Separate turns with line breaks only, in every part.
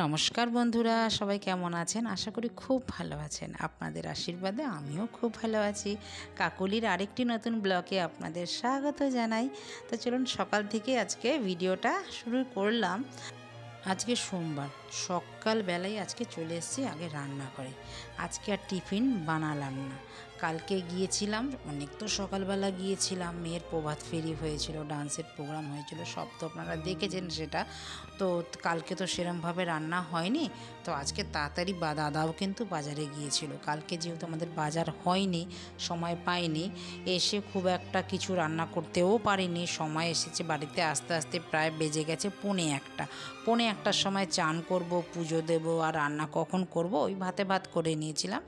নমস্কার বন্ধুরা, সবাই কেমন আছেন? আশা করি খুব ভালো আছেন। আপনাদের আশীর্বাদে আমিও খুব ভালো আছি। কাকলির আরেকটি নতুন ব্লগে আপনাদের স্বাগত জানাই। তো চলুন সকাল থেকে আজকে ভিডিওটা শুরু করলাম। আজকে সোমবার, সকালবেলায় আজকে চলে এসেছি আগে রান্না করে। আজকে আর টিফিন বানালাম না। কালকে গিয়েছিলাম, অনেক তো সকালবেলা গিয়েছিলাম, মেয়ের প্রভাত ফেরি হয়েছিল, ডান্সের প্রোগ্রাম হয়েছিল, সব তো আপনারা দেখেছেন সেটা। তো কালকে তো সেরমভাবে রান্না হয়নি। তো আজকে তাড়াতাড়ি দাদাও কিন্তু বাজারে গিয়েছিল। কালকে যেহেতু আমাদের বাজার হয়নি, সময় পাইনি, এসে খুব একটা কিছু রান্না করতেও পারিনি। সময় এসেছে বাড়িতে আস্তে আস্তে প্রায় বেজে গেছে পৌনে একটার সময় চান করব, পুজো দেব, আর রান্না কখন করব ওই ভাত করে নিয়েছিলাম।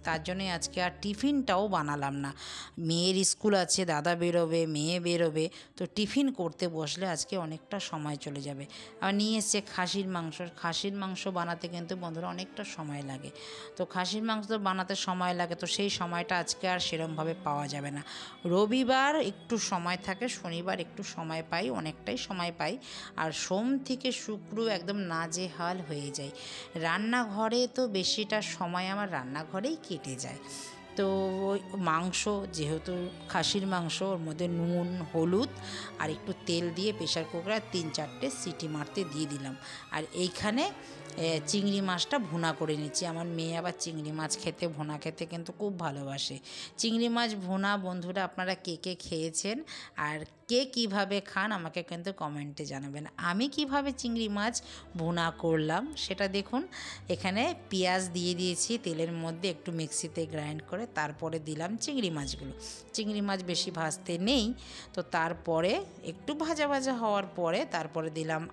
তার জন্যই আজকে আর টিফিনটাও বানালাম না। মেয়ের স্কুল আছে, দাদা বেরোবে, মেয়ে বেরোবে, তো টিফিন করতে বসলে আজকে অনেকটা সময় চলে যাবে। আর নিয়ে এসছে খাসির মাংস বানাতে কিন্তু বন্ধুরা অনেকটা সময় লাগে। তো খাসির মাংস বানাতে সময় লাগে, তো সেই সময়টা আজকে আর সেরমভাবে পাওয়া যাবে না। রবিবার একটু সময় থাকে, শনিবার একটু সময় পাই, অনেকটাই সময় পাই। আর সোম থেকে শুক্র একদম নাজেহাল হয়ে যায়। রান্নাঘরে তো বেশিটা সময় আমার রান্নাঘরেই কেটে যায়। তো ওই মাংস, যেহেতু খাসির মাংস, ওর মধ্যে নুন, হলুদ আর একটু তেল দিয়ে প্রেশার কুকারে 3-4টে সিটি মারতে দিয়ে দিলাম। আর এইখানে চিংড়ি মাছটা ভুনা করে নিচ্ছি। আমার মেয়ে আবার চিংড়ি মাছ খেতে, ভুনা খেতে কিন্তু খুব ভালোবাসে। চিংড়ি মাছ ভুনা বন্ধুরা আপনারা কে কে খেয়েছেন আর কে কিভাবে খান আমাকে কিন্তু কমেন্টে জানাবেন। আমি কিভাবে চিংড়ি মাছ ভুনা করলাম সেটা দেখুন। এখানে পেঁয়াজ দিয়ে দিয়েছি তেলের মধ্যে, একটু মিক্সিতে গ্রাইন্ড করে, তারপরে দিলাম চিংড়ি মাছগুলো। চিংড়ি মাছ বেশি ভাজতে নেই, তো তারপরে একটু ভাজা ভাজা হওয়ার পরে তারপরে দিলাম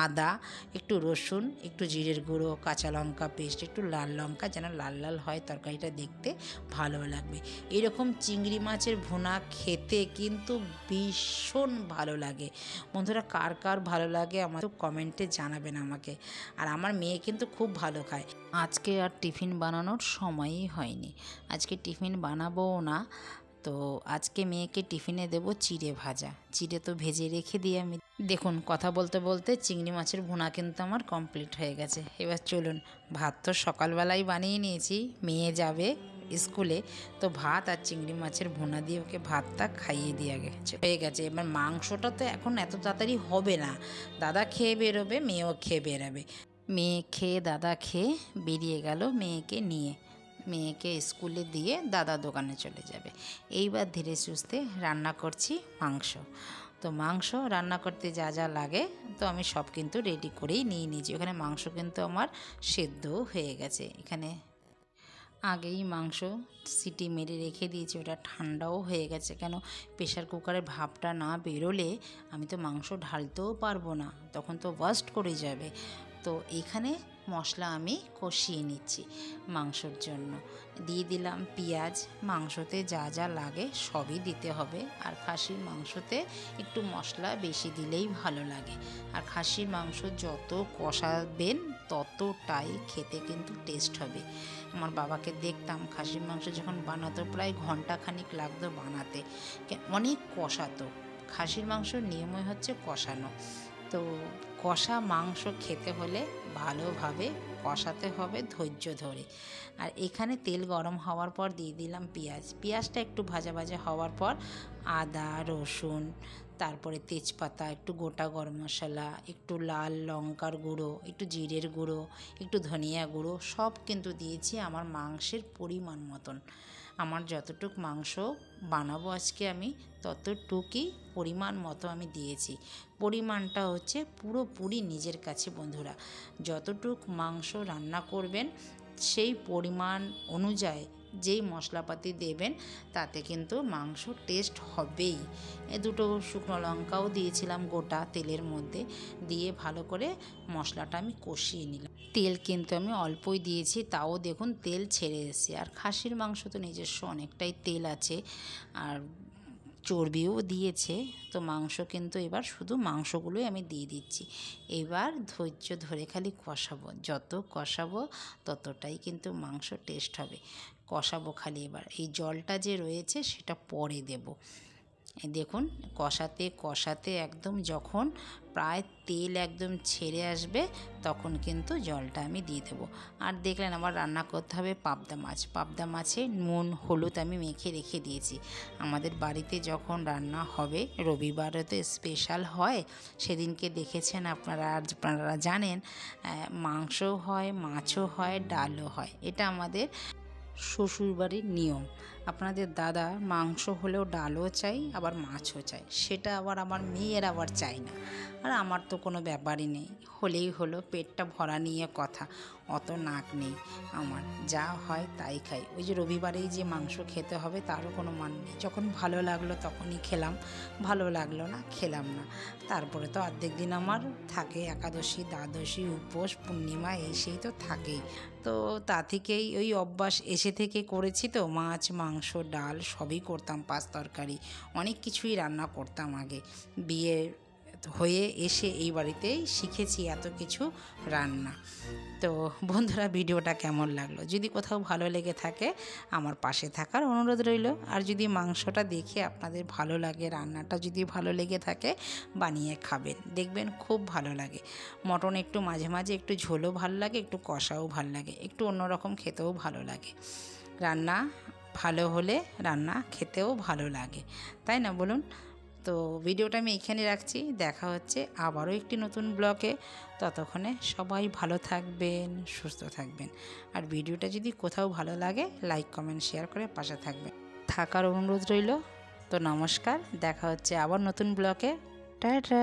আদা, একটু রসুন, একটু জিরের গুঁড়ো, কাঁচা লঙ্কা পেস্ট, একটু লাল লঙ্কা, যেন লাল লাল হয় তরকারিটা দেখতে ভালো লাগবে। এরকম চিংড়ি মাছের ভুনা খেতে কিন্তু ভীষণ ভালো লাগে। বন্ধুরা কার কার ভালো লাগে আমার তো কমেন্টে জানাবেন আমাকে। আর আমার মেয়ে কিন্তু খুব ভালো খায়। আজকে আর টিফিন বানানোর সময়ই হয়নি, আজকে টিফিন বানাবোও না। তো আজকে মেয়েকে টিফিনে দেব চিড়ে ভাজা। চিড়ে তো ভেজে রেখে দিই আমি। দেখুন কথা বলতে বলতে চিংড়ি মাছের ভুনা কিন্তু আমার কমপ্লিট হয়ে গেছে। এবার চলুন, ভাত তো সকালবেলায় বানিয়ে নিয়েছি, মেয়ে যাবে স্কুলে, তো ভাত আর চিংড়ি মাছের ভুনা দিয়ে ওকে ভাতটা খাইয়ে দিয়ে হয়ে গেছে। এবার মাংসটা তো এখন এত তাড়াতাড়ি হবে না, দাদা খেয়ে বেরোবে, মেয়েও খেয়ে বেরোবে। মেয়ে খেয়ে দাদা খেয়ে বেরিয়ে গেল মেয়েকে নিয়ে। মেয়েকে স্কুলে দিয়ে দাদা দোকানে চলে যাবে। এইবার ধীরে সুস্থে রান্না করছি মাংস। তো মাংস রান্না করতে যা যা লাগে তো আমি সব কিন্তু রেডি করেই নিয়ে নিয়েছি। ওখানে মাংস কিন্তু আমার সেদ্ধও হয়ে গেছে। এখানে আগেই মাংস সিটি মেরে রেখে দিয়েছি, ওটা ঠান্ডাও হয়ে গেছে। কেন, প্রেশার কুকারের ভাপটা না বেরোলে আমি তো মাংস ঢালতেও পারবো না, তখন তো বাস্ট করে যাবে। তো এখানে মশলা আমি কষিয়ে নিচ্ছি। মাংসর জন্য দিয়ে দিলাম পেঁয়াজ। মাংসতে যা যা লাগে সবই দিতে হবে। আর খাসির মাংসতে একটু মশলা বেশি দিলেই ভালো লাগে। আর খাসির মাংস যত কষাবেন ততটাই খেতে কিন্তু টেস্ট হবে। আমার বাবাকে দেখতাম খাসির মাংস যখন বানাতো প্রায় ঘন্টাখানিক লাগতো বানাতে, অনেক কষাতো। খাসির মাংসর নিয়মই হচ্ছে কষানো। তো কষা মাংস খেতে হলে ভালোভাবে কষাতে হবে ধৈর্য ধরে। আর এখানে তেল গরম হওয়ার পর দিয়ে দিলাম পেঁয়াজটা একটু ভাজা ভাজা হওয়ার পর আদা, রসুন, তারপরে তেজপাতা, একটু গোটা গরম মশলা, একটু লাল লঙ্কার গুঁড়ো, একটু জিরের গুঁড়ো, একটু ধনিয়া গুঁড়ো, সব কিন্তু দিয়েছি আমার মাংসের পরিমাণ মতন। আমার যতটুক মাংস বানাবো আজকে আমি ততটুকুই পরিমাণ মতো আমি দিয়েছি। পরিমাণটা হচ্ছে পুরোপুরি নিজের কাছে বন্ধুরা। যতটুক মাংস রান্না করবেন সেই পরিমাণ অনুযায়ী যেই মশলাপাতি দেবেন তাতে কিন্তু মাংস টেস্ট হবেই। দুটো শুকনো লঙ্কাও দিয়েছিলাম গোটা তেলের মধ্যে, দিয়ে ভালো করে মশলাটা আমি কষিয়ে নিলাম। তেল কিন্তু আমি অল্পই দিয়েছি, তাও দেখুন তেল ছেড়ে এসেছে। আর খাসির মাংস তো নিজস্ব অনেকটাই তেল আছে, আর চর্বিও দিয়েছে। তো মাংস কিন্তু এবার শুধু মাংসগুলোই আমি দিয়ে দিচ্ছি। এবার ধৈর্য ধরে খালি কষাবো, যত কষাবো ততটাই কিন্তু মাংস টেস্ট হবে। কষাবো খালি। এবার এই জলটা যে রয়েছে সেটা পরে দেব। এই দেখুন কষাতে কষাতে একদম যখন প্রায় তেল একদম ছেড়ে আসবে তখন কিন্তু জলটা আমি দিয়ে দেবো। আর দেখলেন আমার রান্না করতে হবে পাবদা মাছ। পাবদা মাছে নুন হলুদ আমি মেখে রেখে দিয়েছি। আমাদের বাড়িতে যখন রান্না হবে, রবিবারে তো স্পেশাল হয়, সেদিনকে দেখেছেন আপনারা, আর আপনারা জানেন মাংসও হয়, মাছও হয়, ডালও হয়। এটা আমাদের শ্বশুরবাড়ির নিয়ম। আপনাদের দাদা মাংস হলেও ডালও চাই, আবার মাছও চাই। সেটা আবার আমার মেয়ের আবার চাই না। আর আমার তো কোনো ব্যাপারই নেই, হলেই হলো, পেটটা ভরা নিয়ে কথা, অত নাক নেই আমার, যা হয় তাই খাই। ওই যে রবিবারেই যে মাংস খেতে হবে তারও কোনো মান নেই। যখন ভালো লাগলো তখনই খেলাম, ভালো লাগলো না খেলাম না। তারপরে তো অর্ধেক দিন আমার থাকে একাদশী, দ্বাদশী, উপোস, পূর্ণিমা, এই সেই তো থাকেই। তো তা থেকেই ওই অভ্যাস এসে থেকে করেছি, তো মাছ মাংস ডাল সবই করতাম, পাঁচ তরকারি অনেক কিছুই রান্না করতাম আগে। বিয়ে হয়ে এসে এই বাড়িতেই শিখেছি এত কিছু রান্না। তো বন্ধুরা, ভিডিওটা কেমন লাগলো? যদি কোথাও ভালো লেগে থাকে আমার পাশে থাকার অনুরোধ রইল। আর যদি মাংসটা দেখে আপনাদের ভালো লাগে, রান্নাটা যদি ভালো লেগে থাকে, বানিয়ে খাবেন, দেখবেন খুব ভালো লাগে। মটন একটু মাঝে মাঝে একটু ঝোলও ভালো লাগে, একটু কষাও ভালো লাগে, একটু অন্যরকম খেতেও ভালো লাগে। রান্না ভালো হলে রান্না খেতেও ভালো লাগে, তাই না বলুন? তো ভিডিওটা আমি এখানে রাখছি, দেখা হচ্ছে আবারও একটি নতুন ব্লগে। ততক্ষণে সবাই ভালো থাকবেন, সুস্থ থাকবেন। আর ভিডিওটা যদি কোথাও ভালো লাগে লাইক কমেন্ট শেয়ার করে পাশে থাকার অনুরোধ রইল। তো নমস্কার, দেখা হচ্ছে আবার নতুন ব্লগে। টাটা।